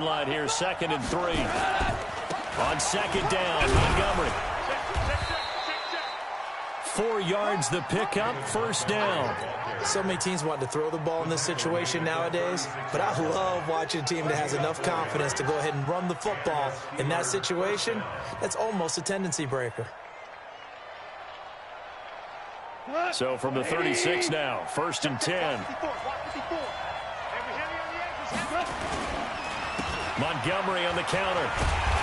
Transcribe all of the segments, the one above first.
sideline here, 2nd and 3. On 2nd down, Montgomery. 4 yards the pickup, 1st down. So many teams want to throw the ball in this situation nowadays, but I love watching a team that has enough confidence to go ahead and run the football. In that situation, that's almost a tendency breaker. So from the 36 now, 1st and 10. Montgomery on the counter.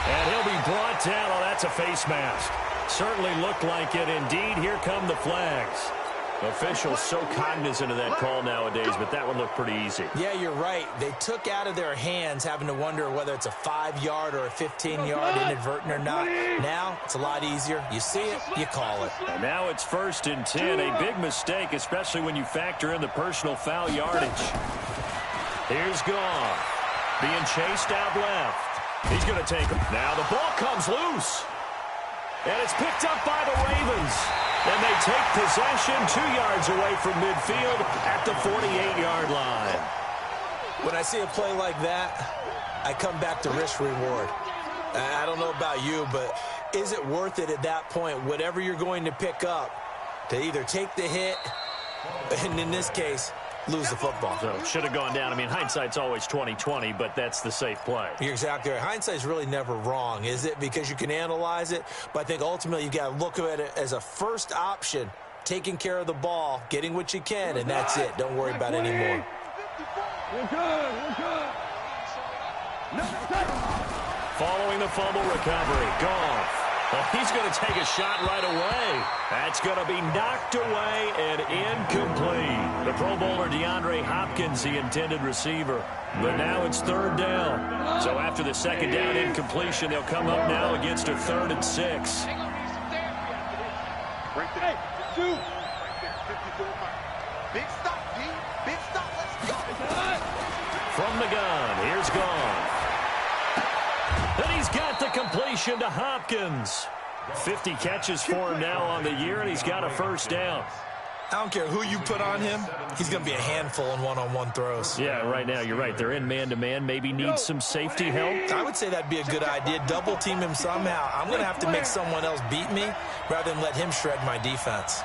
And he'll be brought down. Oh, that's a face mask. Certainly looked like it. Indeed, here come the flags. Officials so cognizant of that call nowadays, but that one looked pretty easy. Yeah, you're right. They took out of their hands having to wonder whether it's a 5-yard or a 15-yard inadvertent or not. Now, it's a lot easier. You see it, you call it. And now it's 1st and 10. A big mistake, especially when you factor in the personal foul yardage. Here's Goff. Being chased out left. He's going to take it. Now the ball comes loose. And it's picked up by the Ravens. And they take possession 2 yards away from midfield at the 48-yard line. When I see a play like that, I come back to risk reward. I don't know about you, but is it worth it at that point, whatever you're going to pick up, to either take the hit, and in this case, lose the football? So should have gone down. I mean, hindsight's always 20/20, but that's the safe play. You're exactly right. Hindsight's really never wrong, is it? Because you can analyze it, but I think ultimately you got to look at it as a first option, taking care of the ball, getting what you can, and that's it. Don't worry about it anymore. We're good. We're good. Following the fumble recovery, Goff. Well, he's going to take a shot right away. That's going to be knocked away and incomplete. The Pro Bowler DeAndre Hopkins, the intended receiver. But now it's 3rd down. So after the 2nd down incompletion, they'll come up now against a 3rd and 6. Right there. 2. Right there. 54. Big stop, D. Big stop. Let's go. From the gun, here's Goff. And he's got the completion to Hopkins. 50 catches for him now on the year, and he's got a 1st down. I don't care who you put on him, he's going to be a handful in one-on-one throws. Yeah, right now, you're right. They're in man-to-man. Maybe needs some safety help. I would say that'd be a good idea. Double team him somehow. I'm going to have to make someone else beat me rather than let him shred my defense.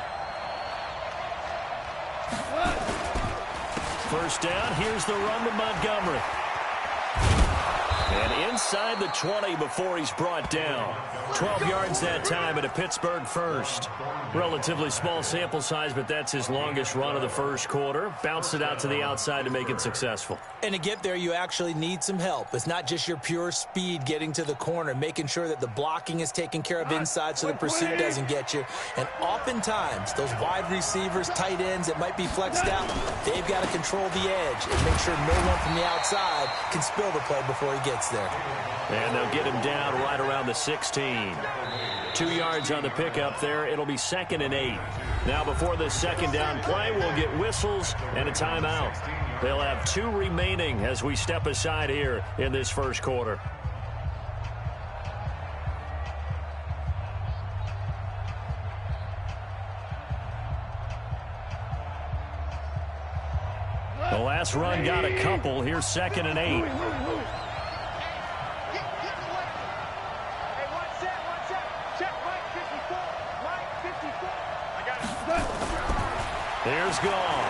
1st down. Here's the run to Montgomery. And inside the 20 before he's brought down. 12 yards that time at a Pittsburgh 1st. Relatively small sample size, but that's his longest run of the 1st quarter. Bounced it out to the outside to make it successful. And to get there, you actually need some help. It's not just your pure speed getting to the corner, making sure that the blocking is taken care of inside so the pursuit doesn't get you. And oftentimes, those wide receivers, tight ends that might be flexed out, they've got to control the edge and make sure no one from the outside can spill the play before he gets there. And they'll get him down right around the 16. 2 yards on the pickup there. It'll be 2nd and 8. Now before the 2nd down play, we'll get whistles and a timeout. They'll have 2 remaining as we step aside here in this 1st quarter. The last run got a couple. Here's 2nd and 8. Here's Goff.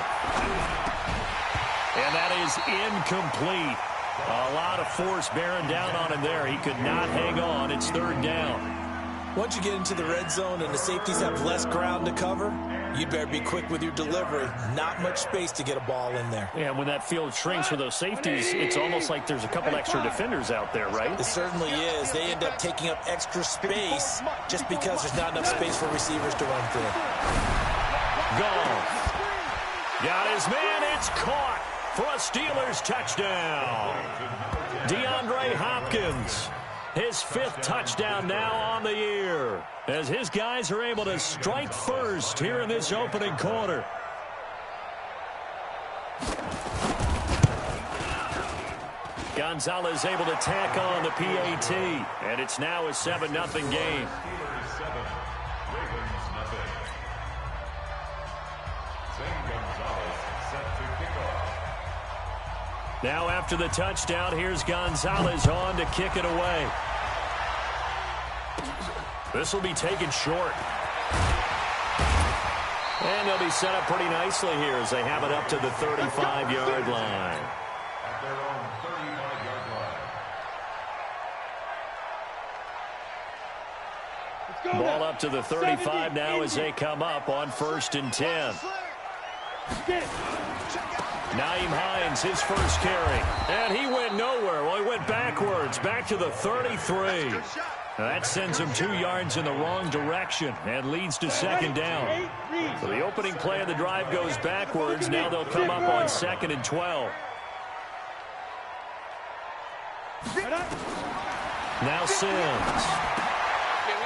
And that is incomplete. A lot of force bearing down on him there. He could not hang on. It's 3rd down. Once you get into the red zone and the safeties have less ground to cover, you'd better be quick with your delivery. Not much space to get a ball in there. Yeah, when that field shrinks for those safeties, it's almost like there's a couple extra defenders out there, right? It certainly is. They end up taking up extra space just because there's not enough space for receivers to run through. Goff. Got his man. It's caught for a Steelers touchdown. DeAndre Hopkins. His 5th touchdown now on the year as his guys are able to strike first here in this opening quarter. Gonzalez able to tack on the PAT, and it's now a 7-0 game. Now after the touchdown, here's Gonzalez on to kick it away. This will be taken short. And they'll be set up pretty nicely here as they have it up to the 35-yard line. At their own 35-yard line. Ball up to the 35 now as they come up on 1st and 10. Nyheim Hines, his first carry. And he went nowhere. Well, he went backwards, back to the 33. That sends him 2 yards in the wrong direction and leads to 2nd down. So the opening play of the drive goes backwards. Now they'll come up on 2nd and 12. Now Sims.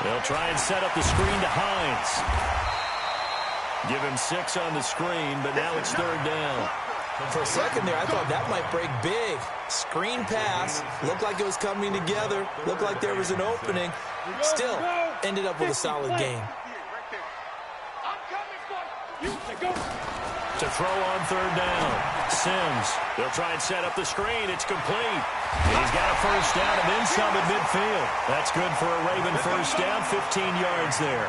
They'll try and set up the screen to Hines. Give him 6 on the screen, but now it's 3rd down. For a second there, I thought that might break big. Screen pass. Looked like it was coming together. Looked like there was an opening. Still, ended up with a solid game. To throw on 3rd down. Sims. They'll try and set up the screen. It's complete. He's got a 1st down and then some at midfield. That's good for a Raven 1st down, 15 yards there.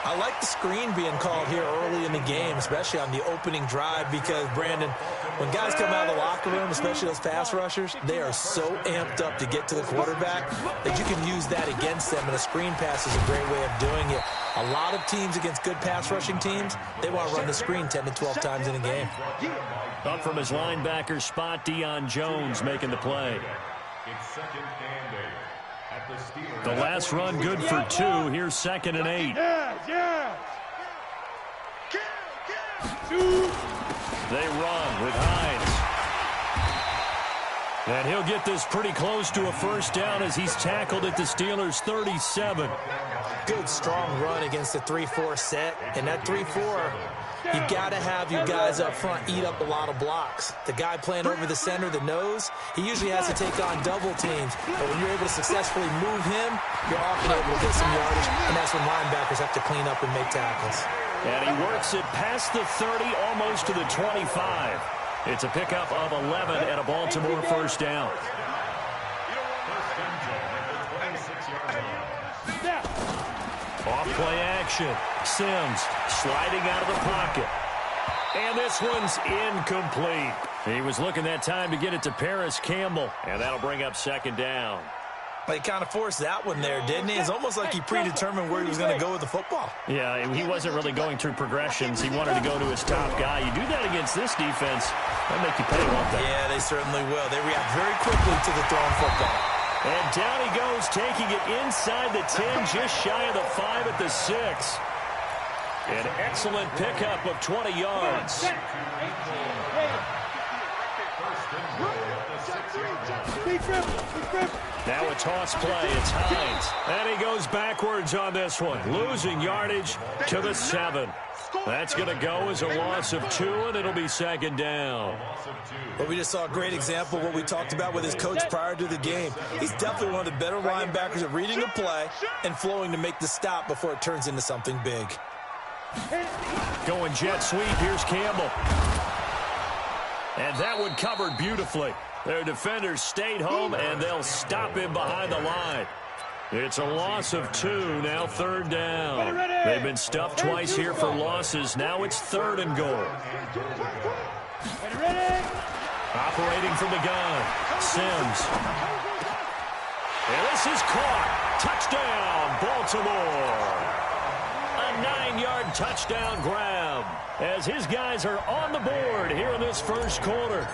I like the screen being called here early in the game, especially on the opening drive, because, Brandon, when guys come out of the locker room, especially those pass rushers, they are so amped up to get to the quarterback that you can use that against them, and a screen pass is a great way of doing it. A lot of teams against good pass rushing teams, they want to run the screen 10 to 12 times in a game. Up from his linebacker spot, Deion Jones making the play. It's 2nd and 8. The last run good for 2. Here's 2nd and 8. They run with Hines. And he'll get this pretty close to a 1st down as he's tackled at the Steelers' 37. Good, strong run against the 3-4 set. And that 3-4, you got to have your guys up front eat up a lot of blocks. The guy playing over the center, the nose, he usually has to take on double teams. But when you're able to successfully move him, you're often able to get some yardage. And that's when linebackers have to clean up and make tackles. And he works it past the 30, almost to the 25. It's a pickup of 11 and a Baltimore 1st down. Off play action. Sims sliding out of the pocket. And this one's incomplete. He was looking that time to get it to Paris Campbell. And that'll bring up 2nd down. He kind of forced that one there, didn't he? It's almost like he predetermined where he was going to go with the football. Yeah, he wasn't really going through progressions. He wanted to go to his top guy. You do that against this defense, they'll make you pay, won't they? Yeah, they certainly will. They react very quickly to the thrown football. And down he goes, taking it inside the 10, just shy of the 5 at the 6. An excellent pickup of 20 yards. Now a toss play. It's Hines. And he goes backwards on this one, losing yardage to the 7. That's going to go as a loss of 2, and it'll be 2nd down. Well, we just saw a great example of what we talked about with his coach prior to the game. He's definitely one of the better linebackers at reading a play and flowing to make the stop before it turns into something big. Going jet sweep. Here's Campbell. And that one covered beautifully. Their defenders stayed home, and they'll stop him behind the line. It's a loss of 2, now 3rd down. They've been stuffed twice here for losses. Now it's 3rd and goal. Operating from the gun, Sims. And this is caught. Touchdown, Baltimore. A 9-yard touchdown grab as his guys are on the board here in this 1st quarter.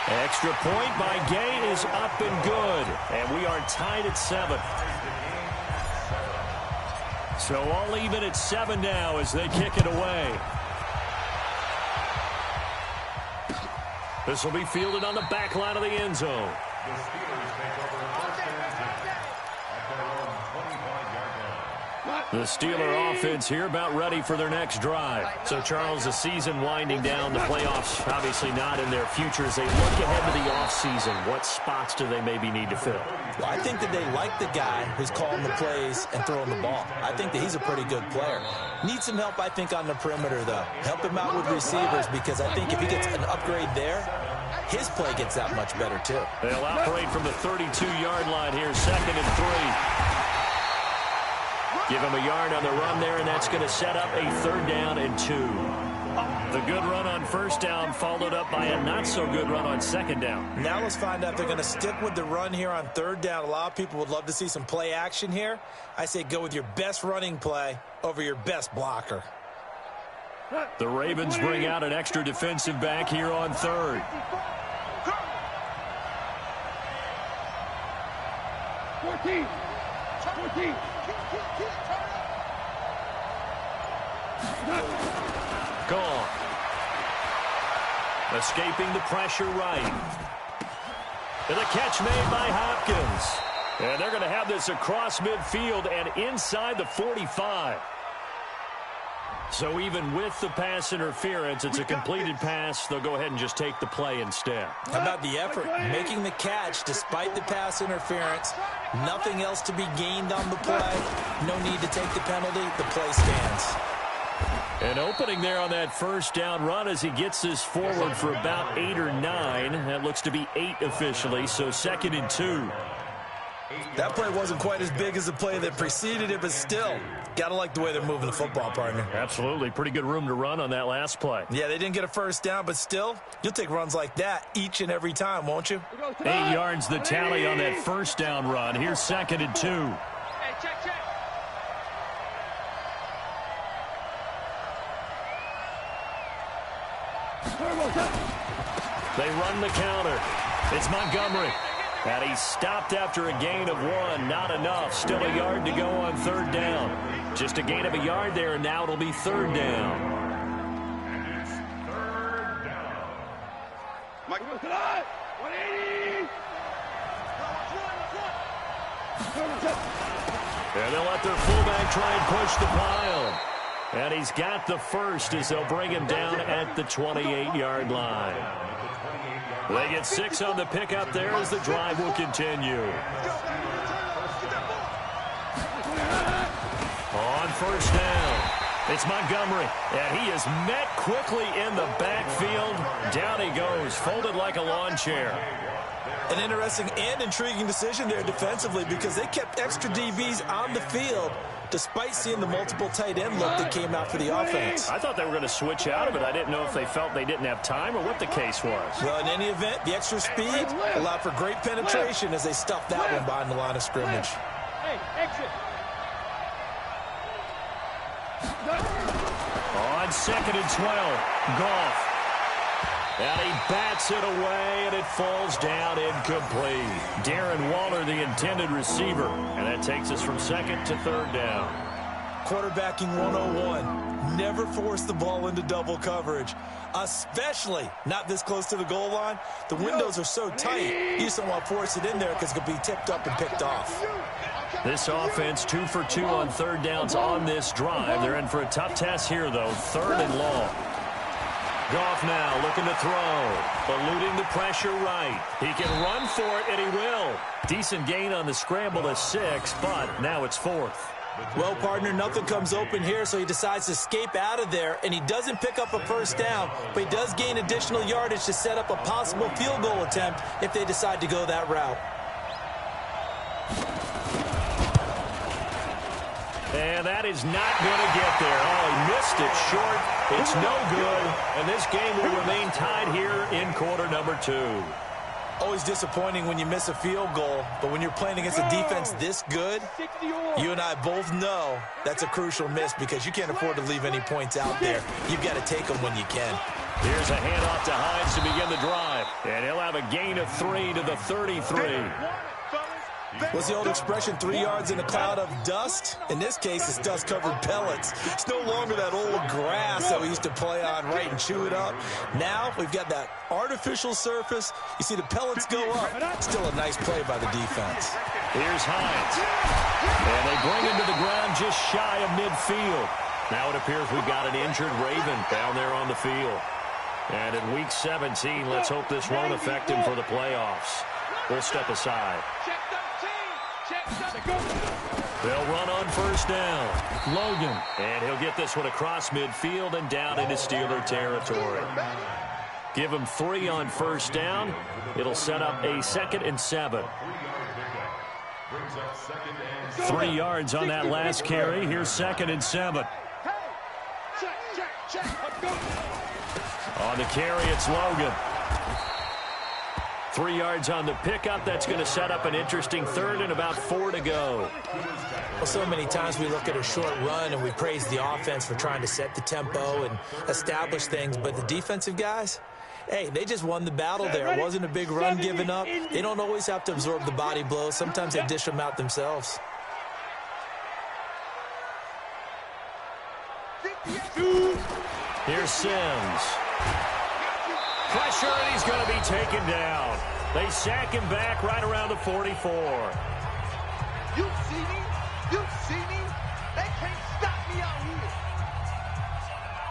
Extra point by Gay is up and good. And we are tied at 7. So all even at 7 now as they kick it away. This will be fielded on the back line of the end zone. The Steelers take over 1st and 10 at their own 25-yard line. The Steeler offense here about ready for their next drive. So, Charles, the season winding down, the playoffs obviously not in their future. As they look ahead to the offseason, what spots do they maybe need to fill? Well, I think that they like the guy who's calling the plays and throwing the ball. I think that he's a pretty good player. Needs some help, I think, on the perimeter, though. Help him out with receivers, because I think if he gets an upgrade there, his play gets that much better, too. They'll operate from the 32-yard line here, 2nd and 3. Give him a yard on the run there, and that's going to set up a 3rd down and 2. The good run on 1st down followed up by a not-so-good run on 2nd down. Now let's find out if they're going to stick with the run here on 3rd down. A lot of people would love to see some play action here. I say go with your best running play over your best blocker. The Ravens bring out an extra defensive back here on 3rd. Gone. Escaping the pressure right. And the catch made by Hopkins. And they're going to have this across midfield and inside the 45. So even with the pass interference, it's a completed pass. They'll go ahead and just take the play instead. How about the effort? Making the catch despite the pass interference. Nothing else to be gained on the play. No need to take the penalty. The play stands. An opening there on that 1st down run as he gets this forward for about 8 or 9. That looks to be 8 officially, so 2nd and 2. That play wasn't quite as big as the play that preceded it, but still, got to like the way they're moving the football, partner. Absolutely. Pretty good room to run on that last play. Yeah, they didn't get a 1st down, but still, you'll take runs like that each and every time, won't you? 8 yards the tally on that 1st down run. Here's 2nd and 2. Hey, check. They run the counter. It's Montgomery. And he's stopped after a gain of 1. Not enough. Still a yard to go on 3rd down. Just a gain of a yard there, and now it'll be 3rd down. And it's 3rd down. And they'll let their fullback try and push the pile. And he's got the first as they'll bring him down at the 28-yard line. They get 6 on the pickup there as the drive will continue. On 1st down, it's Montgomery, and he is met quickly in the backfield. Down he goes, folded like a lawn chair. An interesting and intriguing decision there defensively, because they kept extra DBs on the field despite seeing the multiple tight end look that came out for the offense. I thought they were going to switch out of it. I didn't know if they felt they didn't have time or what the case was. Well, in any event, the extra speed allowed for great penetration as they stuffed that one behind the line of scrimmage. Hey, exit. On 2nd and 12, Goff. And he bats it away, and it falls down incomplete. Darren Waller, the intended receiver. And that takes us from 2nd to 3rd down. Quarterbacking 101. Never force the ball into double coverage, especially not this close to the goal line. The windows are so tight, you just don't want to force it in there because it could be tipped up and picked off. This offense 2 for 2 on 3rd downs on this drive. They're in for a tough test here, though. 3rd and long. Goff now looking to throw. Eluding the pressure right. He can run for it, and he will. Decent gain on the scramble to 6, but now it's 4th. Well, partner, nothing comes open here, so he decides to escape out of there, and he doesn't pick up a 1st down, but he does gain additional yardage to set up a possible field goal attempt if they decide to go that route. And that is not going to get there. Oh, he missed it short. It's no good. And this game will remain tied here in quarter number 2. Always disappointing when you miss a field goal, but when you're playing against a defense this good, you and I both know that's a crucial miss because you can't afford to leave any points out there. You've got to take them when you can. Here's a handoff to Hines to begin the drive. And he'll have a gain of 3 to the 33. What's the old expression, 3 yards in a cloud of dust? In this case, it's dust-covered pellets. It's no longer that old grass that we used to play on, right, and chew it up. Now we've got that artificial surface. You see the pellets go up. Still a nice play by the defense. Here's Hines. And they bring him to the ground just shy of midfield. Now it appears we've got an injured Raven down there on the field. And in Week 17, let's hope this won't affect him for the playoffs. We'll step aside. They'll run on first down. Logan. And he'll get this one across midfield and down into Steeler territory. Give him 3 on first down. It'll set up a 2nd and 7. 3 yards on that last carry. Here's 2nd and 7. On the carry, it's Logan. 3 yards on the pickup. That's going to set up an interesting 3rd and about 4 to go. Well, so many times we look at a short run and we praise the offense for trying to set the tempo and establish things, but the defensive guys, hey, they just won the battle there. It wasn't a big run given up. They don't always have to absorb the body blows. Sometimes they dish them out themselves. Here's Sims. Pressure, and he's going to be taken down. They sack him back right around the 44. You see me? You see me? They can't stop me out here.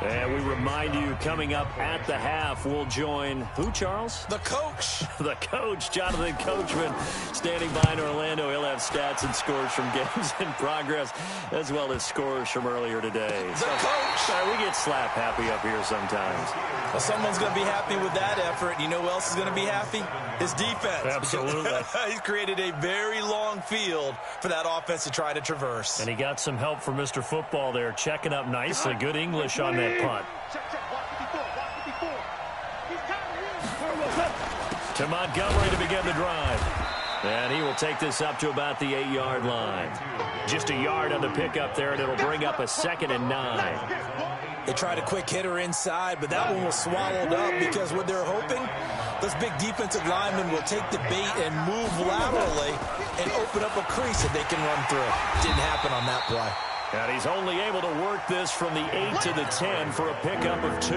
And we remind you, coming up at the half, we'll join who, Charles? The coach. The coach, Jonathan Coachman, standing by in Orlando. He'll have stats and scores from games in progress, as well as scores from earlier today. The coach. We get slap happy up here sometimes. Well, someone's going to be happy with that effort. You know who else is going to be happy? His defense. Absolutely. He's created a very long field for that offense to try to traverse. And he got some help from Mr. Football there, checking up nicely. Good English on that punt. To Montgomery to begin the drive. And he will take this up to about the 8-yard line. Just a yard on the pickup there, and it'll bring up a 2nd and 9. They tried a quick hitter inside, but that one was swallowed up because what they're hoping, those big defensive linemen will take the bait and move laterally and open up a crease that they can run through. Didn't happen on that play. And he's only able to work this from the 8 to the 10 for a pickup of 2.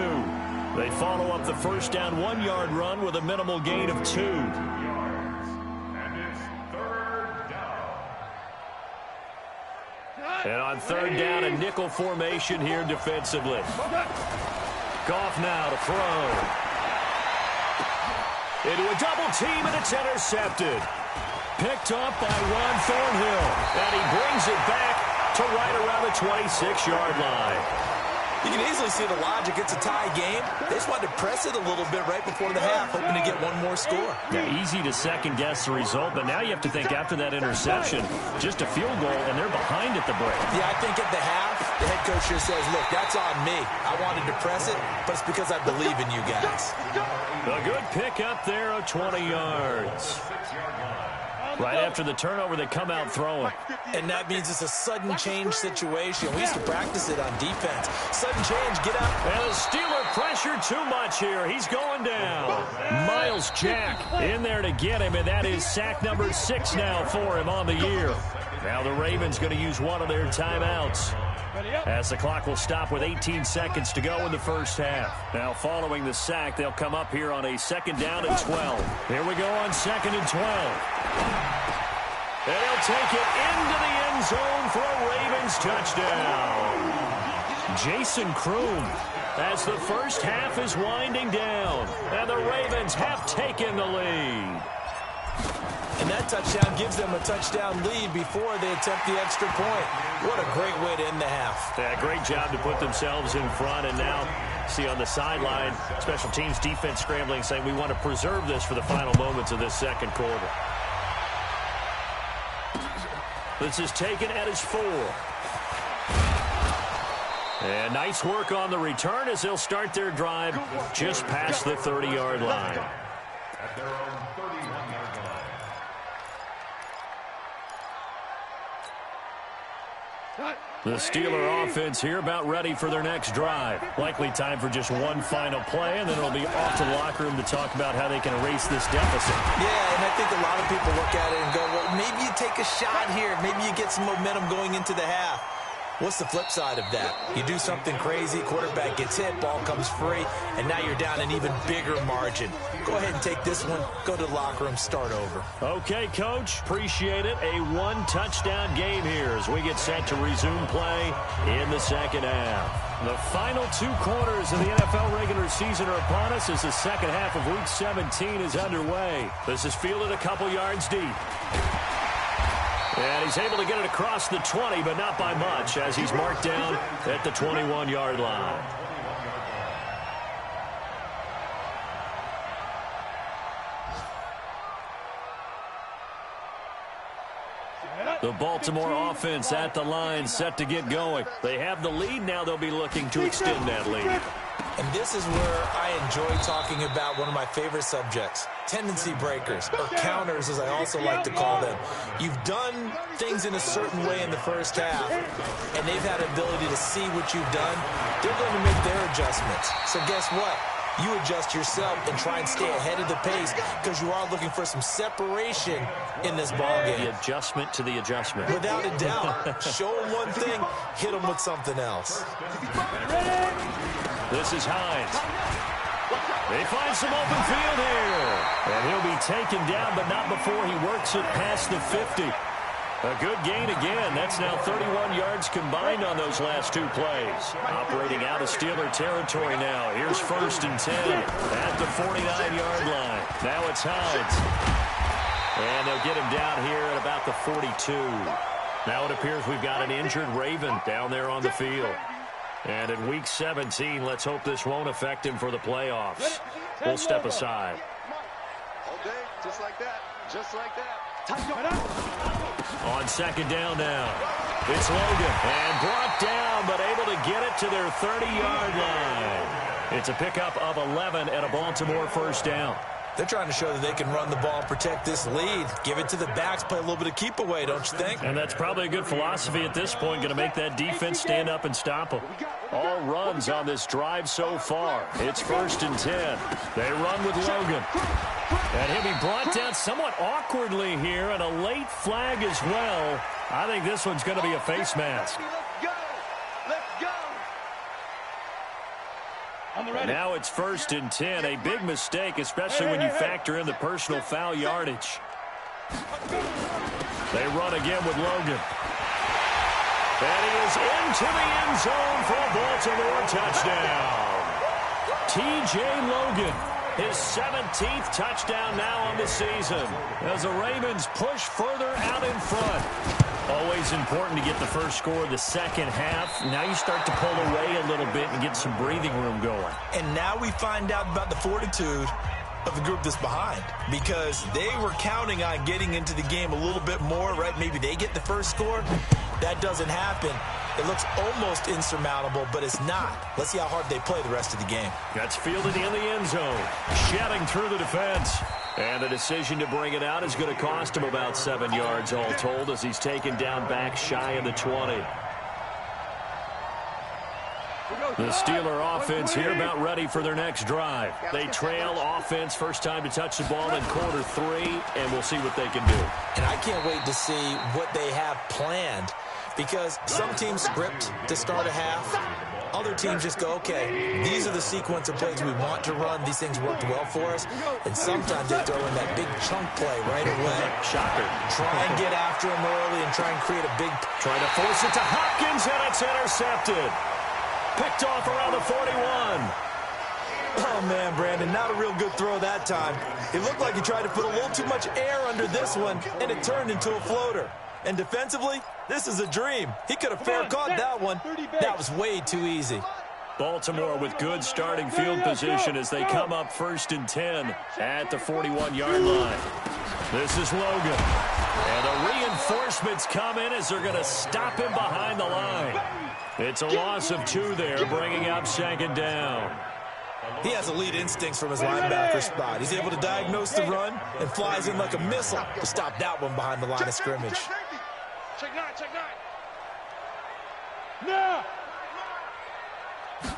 They follow up the first down 1-yard run with a minimal gain of 2. And on 3rd down, a nickel formation here defensively. Goff now to throw. Into a double team, and it's intercepted. Picked up by Ron Thornhill. And he brings it back to right around the 26-yard line. You can easily see the logic. It's a tie game. They just wanted to press it a little bit right before the half, hoping to get one more score. Yeah, easy to second-guess the result, but now you have to think after that interception, just a field goal, and they're behind at the break. Yeah, I think at the half, the head coach here says, look, that's on me. I wanted to press it, but it's because I believe in you guys. A good pickup there of 20 yards. Right after the turnover, they come out throwing. And that means it's a sudden change situation. We used to practice it on defense. Sudden change, get out. And the Steeler pressure too much here. He's going down. Miles Jack in there to get him, and that is sack number 6 now for him on the year. Now the Ravens going to use one of their timeouts, as the clock will stop with 18 seconds to go in the first half. Now following the sack, they'll come up here on a 2nd down and 12. Here we go on 2nd and 12. And he'll take it into the end zone for a Ravens touchdown. Jason Kroom, as the first half is winding down, and the Ravens have taken the lead. And that touchdown gives them a touchdown lead before they attempt the extra point. What a great way to end the half. Yeah, great job to put themselves in front, and now see on the sideline, special teams defense scrambling, saying we want to preserve this for the final moments of this second quarter. This is taken at his 4. And nice work on the return as they'll start their drive just past the 30-yard line. At their own 31-yard line. The Steeler offense here about ready for their next drive. Likely time for just one final play, and then it'll be off to the locker room to talk about how they can erase this deficit. Yeah, and I think a lot of people look at it and go, well, maybe you take a shot here. Maybe you get some momentum going into the half. What's the flip side of that? You do something crazy, quarterback gets hit, ball comes free, and now you're down an even bigger margin. Go ahead and take this one, go to the locker room, start over. Okay, Coach, appreciate it. A one-touchdown game here as we get set to resume play in the second half. The final 2 quarters of the NFL regular season are upon us as the second half of Week 17 is underway. This is fielded a couple yards deep. And he's able to get it across the 20, but not by much, as he's marked down at the 21-yard line. The Baltimore offense at the line, set to get going. They have the lead now. They'll be looking to extend that lead. And this is where I enjoy talking about one of my favorite subjects, tendency breakers, or counters as I also like to call them. You've done things in a certain way in the first half, and they've had the ability to see what you've done. They're going to make their adjustments. So guess what? You adjust yourself and try and stay ahead of the pace because you are looking for some separation in this ballgame. The adjustment to the adjustment. Without a doubt. Show them one thing, hit them with something else. This is Hines. They find some open field here. And he'll be taken down, but not before he works it past the 50. A good gain again. That's now 31 yards combined on those last 2 plays. Operating out of Steeler territory now. Here's 1st and 10 at the 49-yard line. Now it's Hines. And they'll get him down here at about the 42. Now it appears we've got an injured Raven down there on the field. And in Week 17, let's hope this won't affect him for the playoffs. We'll step aside. All day, just like that. Just like that. On 2nd down now, it's Logan. And brought down, but able to get it to their 30-yard line. It's a pickup of 11 at a Baltimore 1st down. They're trying to show that they can run the ball and protect this lead. Give it to the backs, play a little bit of keep away, don't you think? And that's probably a good philosophy at this point, going to make that defense stand up and stop them. All runs on this drive so far. It's 1st and 10. They run with Logan. And he'll be brought down somewhat awkwardly here, and a late flag as well. I think this one's going to be a face mask. Now it's 1st and 10. A big mistake, especially when you factor in the personal foul yardage. They run again with Logan. And he is into the end zone for a Baltimore touchdown. T.J. Logan, his 17th touchdown now on the season as the Ravens push further out in front. Always important to get the first score of the second half. Now you start to pull away a little bit and get some breathing room going. And now we find out about the fortitude of the group that's behind, because they were counting on getting into the game a little bit more, right? Maybe they get the first score. That doesn't happen. It looks almost insurmountable, but it's not. Let's see how hard they play the rest of the game. That's fielded in the end zone, shedding through the defense. And the decision to bring it out is going to cost him about 7 yards all told as he's taken down back shy of the 20. The Steeler offense here about ready for their next drive. They trail offense, first time to touch the ball in quarter 3, and we'll see what they can do. And I can't wait to see what they have planned, because some teams script to start a half. Other teams just go, okay, these are the sequence of plays we want to run. These things worked well for us. And sometimes they throw in that big chunk play right away. Shocker. Try and get after him early and try and create a big... Try to force it to Hopkins, and it's intercepted. Picked off around the 41. Oh, man, Brandon, not a real good throw that time. It looked like he tried to put a little too much air under this one, and it turned into a floater. And defensively, this is a dream. He could have fair caught that one. That was way too easy. Baltimore with good starting field position as they come up 1st and 10 at the 41-yard line. This is Logan. And the reinforcements come in as they're going to stop him behind the line. It's a loss of 2 there, bringing up 2nd down. He has elite instincts from his linebacker spot. He's able to diagnose the run and flies in like a missile to stop that one behind the line of scrimmage. Check 9. No!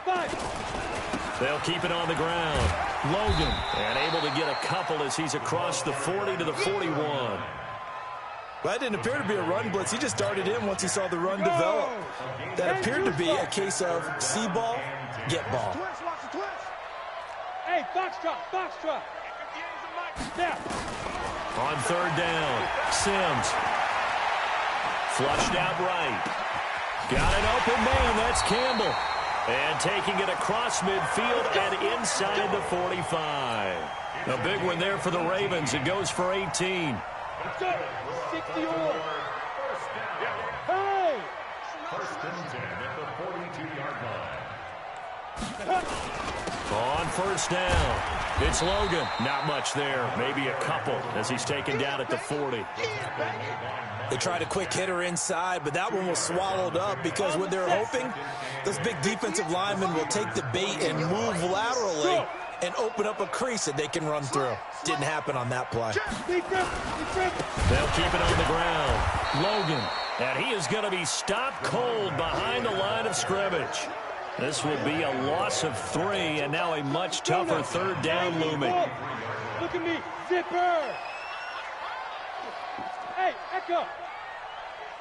5. They'll keep it on the ground. Logan, and able to get a couple as he's across the 40 to the 41. Well, that didn't appear to be a run blitz. He just darted in once he saw the run develop. That appeared to be a case of see ball, get ball. Twist, watch the twist. Hey, foxtrot, foxtrot. Step. On third down, Sims. Flushed out right. Got an open man, that's Campbell. And taking it across midfield and inside the 45. A big one there for the Ravens. It goes for 18. Let's go. 60 or. Hey! First and 10 at the 42-yard line. On first down, it's Logan. Not much there, maybe a couple as he's taken down at the 40. They tried a quick hitter inside, but that one was swallowed up because what they're hoping, those big defensive linemen will take the bait and move laterally and open up a crease that they can run through. Didn't happen on that play. They'll keep it on the ground. Logan, and he is going to be stopped cold behind the line of scrimmage. This will be a loss of 3, and now a much tougher third down looming. Look at me, zipper. Hey, Echo.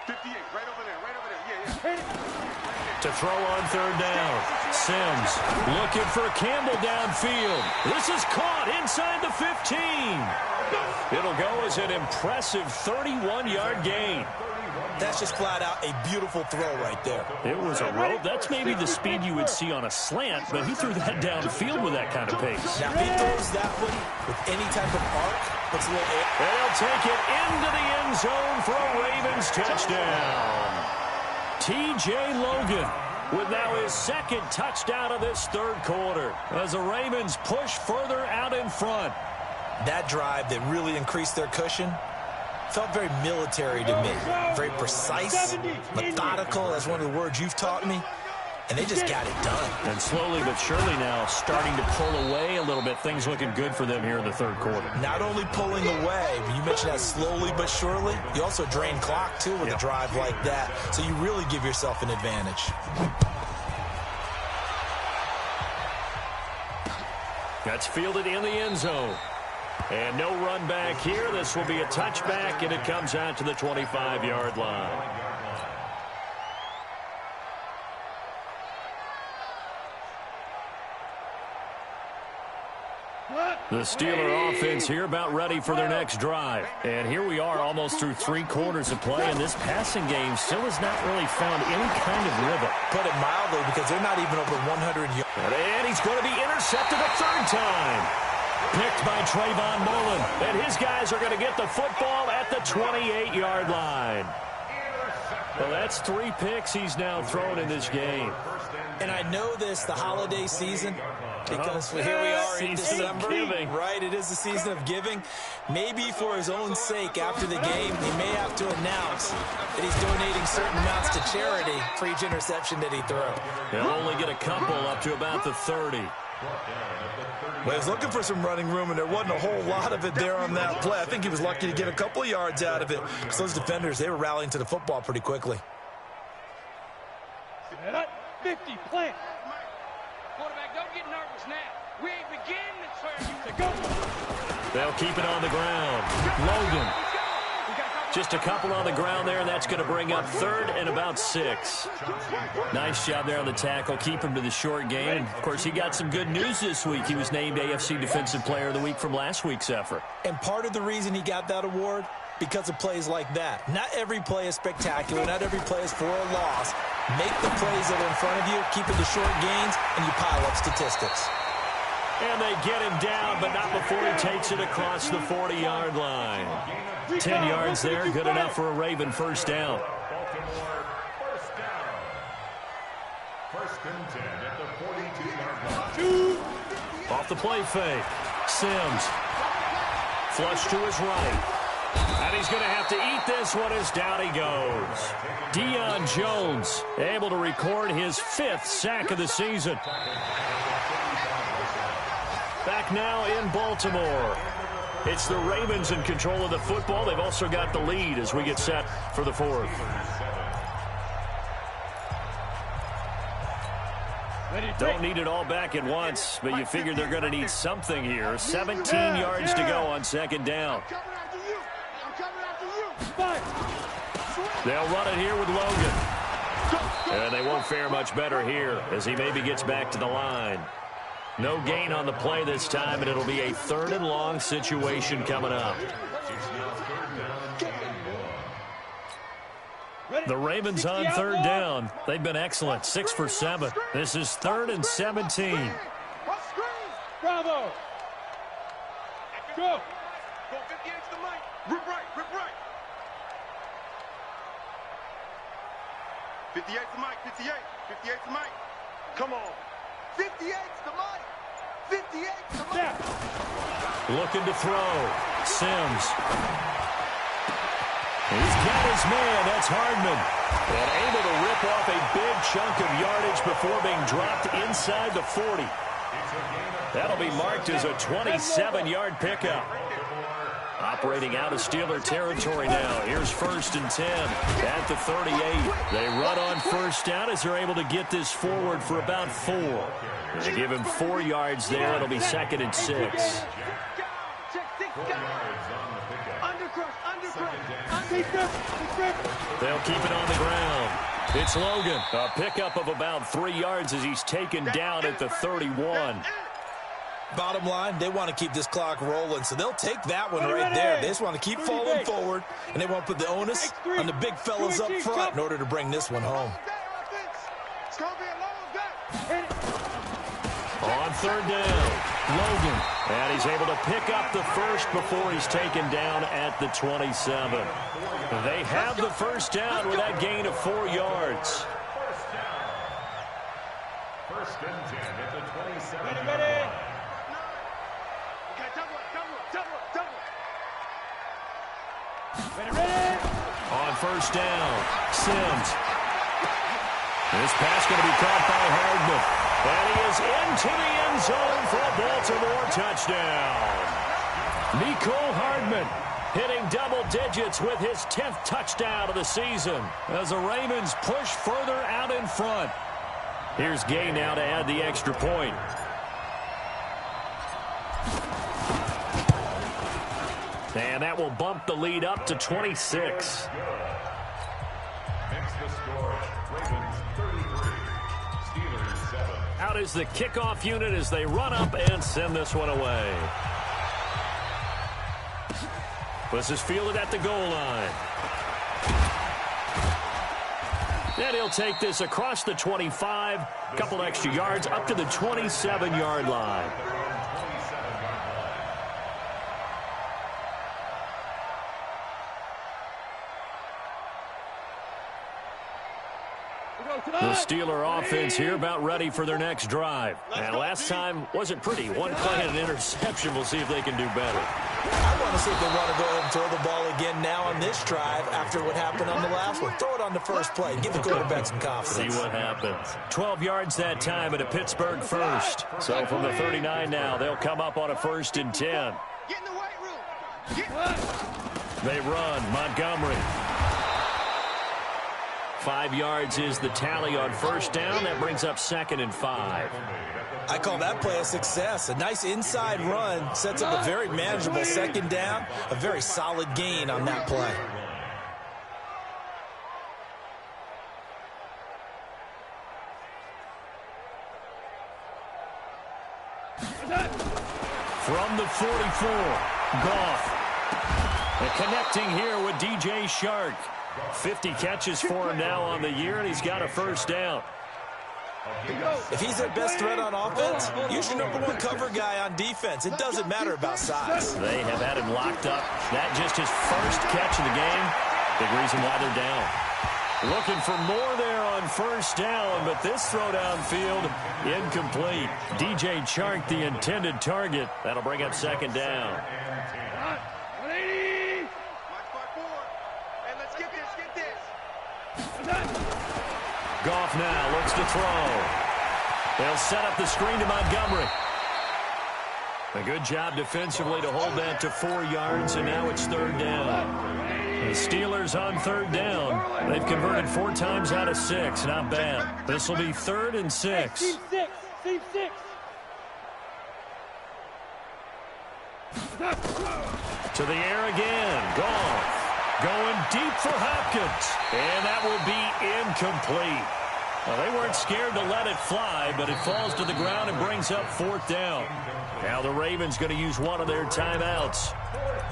58, right over there, yeah. To throw on third down, Sims looking for Campbell downfield. This is caught inside the 15. It'll go as an impressive 31-yard gain. That's just flat out a beautiful throw right there. It was a rope. That's maybe the speed you would see on a slant, but he threw that downfield with that kind of pace. Now, if he throws that one with any type of arc, puts a little air. They'll take it into the end zone for a Ravens touchdown. T.J. Logan with now his second touchdown of this third quarter as the Ravens push further out in front. That drive that really increased their cushion felt very military to me. Very precise, methodical. That's one of the words you've taught me. And they just got it done. And slowly but surely now starting to pull away a little bit. Things looking good for them here in the third quarter. Not only pulling away, but you mentioned that slowly but surely. You also drain clock, too, with a drive like that. So you really give yourself an advantage. That's fielded in the end zone. And no run back here. This will be a touchback, and it comes out to the 25-yard line. The Steeler offense here about ready for their next drive. And here we are almost through 3 quarters of play, and this passing game still has not really found any kind of rhythm. Put it mildly, because they're not even over 100 yards. And he's going to be intercepted a third time. Picked by Trayvon Mullen. And his guys are going to get the football at the 28-yard line. Well, that's 3 picks he's now thrown in this game. And I know this, the holiday season, because here we are in December, right? It is the season of giving. Maybe for his own sake, after the game, he may have to announce that he's donating certain amounts to charity for each interception that he threw. He'll only get a couple up to about the 30. Well, he was looking for some running room, and there wasn't a whole lot of it there on that play. I think he was lucky to get a couple of yards out of it, because those defenders, they were rallying to the football pretty quickly. 50, plant. Quarterback, don't get nervous now. We ain't beginning to go. They'll keep it on the ground. Logan. Just a couple on the ground there, and that's going to bring up third and about 6. Nice job there on the tackle. Keep him to the short game. And, of course, he got some good news this week. He was named AFC Defensive Player of the Week from last week's effort. And part of the reason he got that award, because of plays like that. Not every play is spectacular. Not every play is for a loss. Make the plays that are in front of you, keep it to short gains, and you pile up statistics. And they get him down, but not before he takes it across the 40-yard line. 10 yards there, good enough for a Raven first down. First and 10 at the 42-yard line. Off the play fake. Sims. Flush to his right. And he's going to have to eat this one as down he goes. Deion Jones able to record his 5th sack of the season. Back now in Baltimore. It's the Ravens in control of the football. They've also got the lead as we get set for the 4th. Don't need it all back at once, but you figure they're going to need something here. 17 yards to go on second down. I'm coming after you. They'll run it here with Logan. And they won't fare much better here as he maybe gets back to the line. No gain on the play this time, and it'll be a 3rd and long situation coming up. The Ravens on 3rd down. They've been excellent, 6 for 7. This is 3rd and 17. Bravo. Go. Go 58 to the mic. Rip right, rip right. 58 to Mike, 58. 58 to Mike. Come on. 58 to Mike. 58 to Mike. Yeah. Looking to throw. Sims. He's got his man. That's Hardman. And able to rip off a big chunk of yardage before being dropped inside the 40. That'll be marked as a 27-yard pickup. Operating out of Steeler territory now. Here's 1st and 10 at the 38. They run on 1st down as they're able to get this forward for about 4. They give him 4 yards there. It'll be 2nd and 6. They'll keep it on the ground. It's Logan. A pickup of about 3 yards as he's taken down at the 31. Bottom line, they want to keep this clock rolling, so they'll take that one right there. They just want to keep falling forward, and they want to put the onus on the big fellas up front in order to bring this one home. On 3rd down, Logan. And he's able to pick up the 1st before he's taken down at the 27. They have the 1st down with that gain of 4 yards. 1st and 10 at the 27. On 1st down, Sims. This pass going to be caught by Hardman. And he is into the end zone for a Baltimore touchdown. Mecole Hardman hitting double digits with his 10th touchdown of the season as the Ravens push further out in front. Here's Gay now to add the extra point. And that will bump the lead up to 26. Next the score, Ravens 33, Steelers 7. Out is the kickoff unit as they run up and send this one away. This is fielded at the goal line. And he'll take this across the 25, a couple extra yards up to the 27-yard line. The Steeler offense here about ready for their next drive. And last time wasn't pretty. One play and an interception. We'll see if they can do better. I want to see if they want to go ahead and throw the ball again now on this drive after what happened on the last one. Throw it on the first play. Give the quarterback some confidence. See what happens. 12 yards that time at a Pittsburgh 1st. So from the 39 now, they'll come up on a 1st and 10. Get in the weight room. They run. Montgomery. 5 yards is the tally on 1st down. That brings up 2nd and 5. I call that play a success. A nice inside run sets up a very manageable 2nd down. A very solid gain on that play. From the 44, Goff. And connecting here with DJ Shark. 50 catches for him now on the year, and he's got a 1st down. If he's their best threat on offense, use your #1 cover guy on defense. It doesn't matter about size. They have had him locked up. That just his 1st catch of the game. Big reason why they're down. Looking for more there on 1st down, but this throw downfield incomplete. DJ Chark, the intended target. That'll bring up 2nd down. Goff now looks to throw. They'll set up the screen to Montgomery. A good job defensively to hold that to 4 yards, and now it's 3rd down. The Steelers on 3rd down. They've converted 4 times out of 6. Not bad. This will be 3rd and 6. Team 6. Team 6. To the air again. Goff. Going deep for Hopkins. And that will be incomplete. Well, they weren't scared to let it fly, but it falls to the ground and brings up 4th down. Now the Ravens going to use one of their timeouts.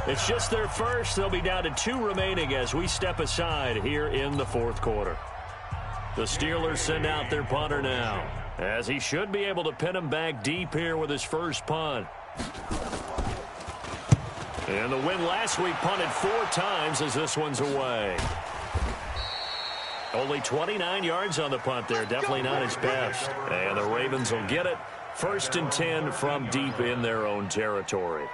It's just their first. They'll be down to 2 remaining as we step aside here in the 4th quarter. The Steelers send out their punter now, as he should be able to pin him back deep here with his first punt. And the win last week punted 4 times as this one's away. Only 29 yards on the punt there. Definitely not his best. And the Ravens will get it. 1st and 10 from deep in their own territory.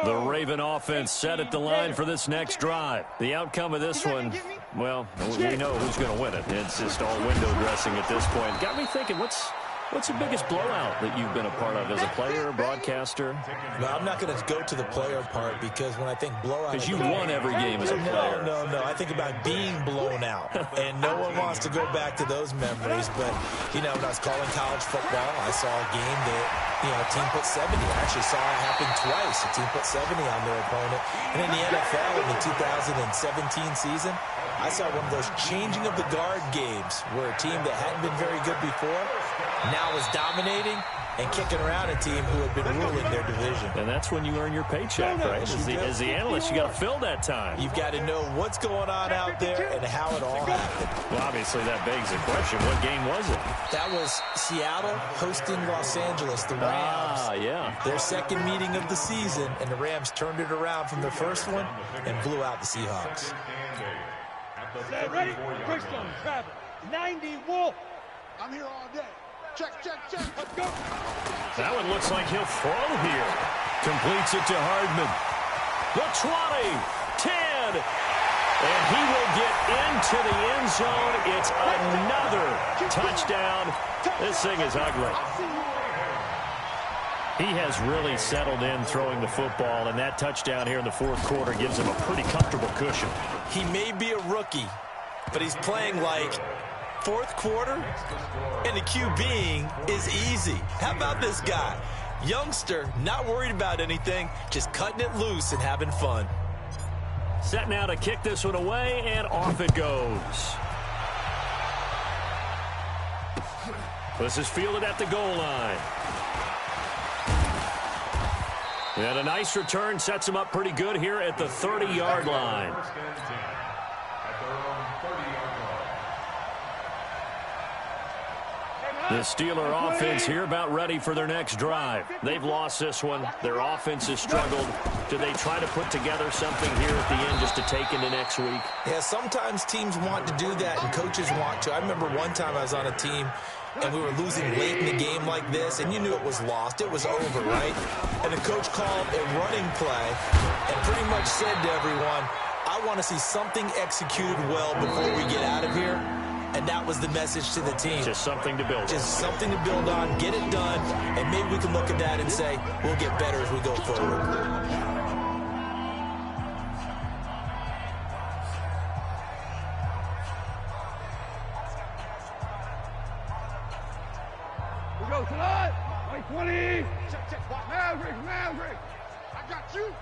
The Raven offense set at the line for this next drive. The outcome of this one, well, we know who's going to win it. It's just all window dressing at this point. Got me thinking, what's the biggest blowout that you've been a part of as a player, broadcaster? Well, I'm not going to go to the player part because when I think blowout... Because you won every game as a player. No. I think about being blown out. And no one wants to go back to those memories. But, you know, when I was calling college football, I saw a game that, you know, a team put 70. I actually saw it happen twice. A team put 70 on their opponent. And in the NFL in the 2017 season, I saw one of those changing of the guard games where a team that hadn't been very good before now is dominating and kicking around a team who had been ruling their division. And that's when you earn your paycheck, right? As the analyst, you got to fill that time. You've got to know what's going on out there and how it all happened. Well, obviously, that begs the question, what game was it? That was Seattle hosting Los Angeles, the Rams. Yeah. Their second meeting of the season, and the Rams turned it around from their first one and blew out the Seahawks. Ready? First on travel. 90 Wolf. I'm here all day. Check. Let's go. That one looks like he'll throw here. Completes it to Hardman. The 20, 10, and he will get into the end zone. It's another touchdown. This thing is ugly. He has really settled in throwing the football, and that touchdown here in the 4th quarter gives him a pretty comfortable cushion. He may be a rookie, but he's playing like 4th quarter, and the QBing is easy. How about this guy? Youngster, not worried about anything, just cutting it loose and having fun. Set now to kick this one away, and off it goes. This is fielded at the goal line. And a nice return sets him up pretty good here at the 30-yard line. The Steeler offense here about ready for their next drive. They've lost this one. Their offense has struggled. Do they try to put together something here at the end just to take into next week? Yeah, sometimes teams want to do that and coaches want to. I remember one time I was on a team and we were losing late in the game like this, and you knew it was lost. It was over, right? And the coach called a running play and pretty much said to everyone, I want to see something executed well before we get out of here. And that was the message to the team. Just something to build on. Just something to build on, get it done, and maybe we can look at that and say, we'll get better as we go forward. We go tonight. 20. Check. Maverick. I got you.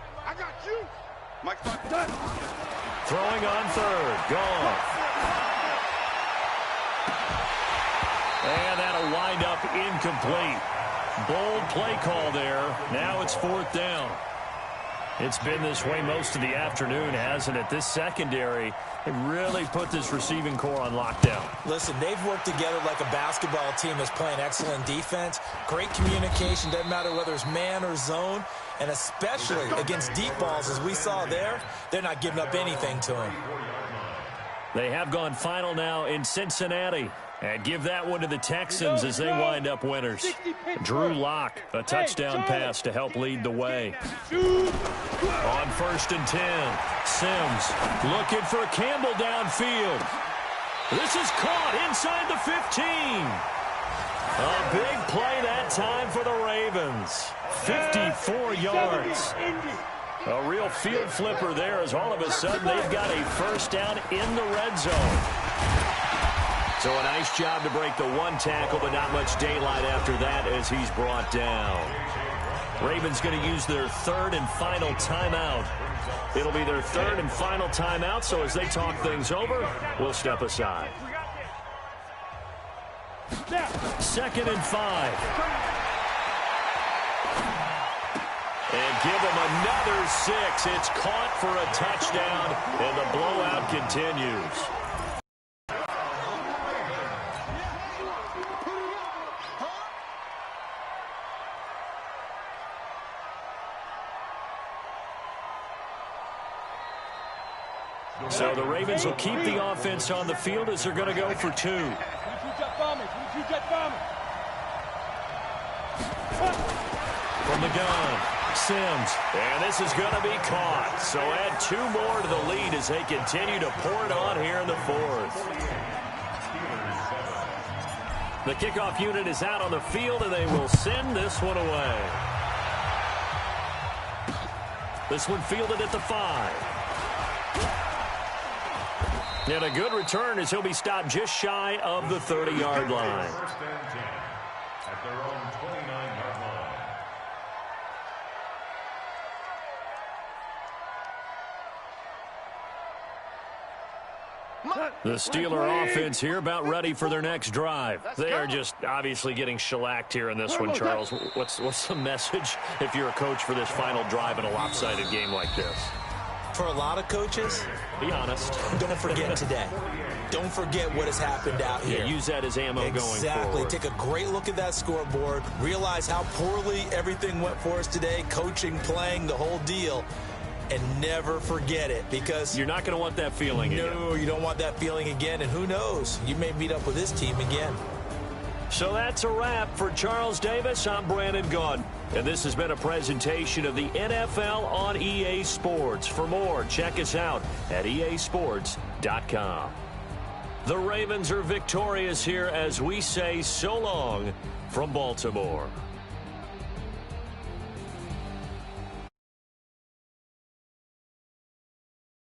Mike, Done. Throwing on 3rd. Gone. And that'll wind up incomplete. Bold play call there. Now it's 4th down. It's been this way most of the afternoon, hasn't it? This secondary, they really put this receiving core on lockdown. Listen, they've worked together like a basketball team that's playing excellent defense. Great communication, doesn't matter whether it's man or zone. And especially against deep balls, as we saw there, they're not giving up anything to them. They have gone final now in Cincinnati. And give that one to the Texans as they wind up winners. Drew Lock, a touchdown pass to help lead the way. On 1st and 10, Sims looking for Campbell downfield. This is caught inside the 15. A big play that time for the Ravens. 54 yards. A real field flipper there as all of a sudden they've got a first down in the red zone. So a nice job to break the one tackle, but not much daylight after that as he's brought down. Ravens going to use their third and final timeout. It'll be their third and final timeout, so as they talk things over, we'll step aside. 2nd and 5. And give them another 6. It's caught for a touchdown, and the blowout continues. So the Ravens will keep the offense on the field as they're going to go for 2. From the gun, Sims. And this is going to be caught. So add 2 more to the lead as they continue to pour it on here in the 4th. The kickoff unit is out on the field, and they will send this one away. This one fielded at the 5. And a good return as he'll be stopped just shy of the 30-yard line. 1st and 10 at their own 29-yard line. The Steeler offense here about ready for their next drive. They are just obviously getting shellacked here in this one, Charles. What's the message if you're a coach for this final drive in a lopsided game like this? For a lot of coaches, be honest, don't forget today. Don't forget what has happened out here. Yeah, use that as ammo going forward. Exactly. Take a great look at that scoreboard. Realize how poorly everything went for us today. Coaching, playing, the whole deal. And never forget it, because you're not going to want that feeling again. No, you don't want that feeling again. And who knows? You may meet up with this team again. So that's a wrap for Charles Davis. I'm Brandon Gaudin. And this has been a presentation of the NFL on EA Sports. For more, check us out at easports.com. The Ravens are victorious here as we say so long from Baltimore.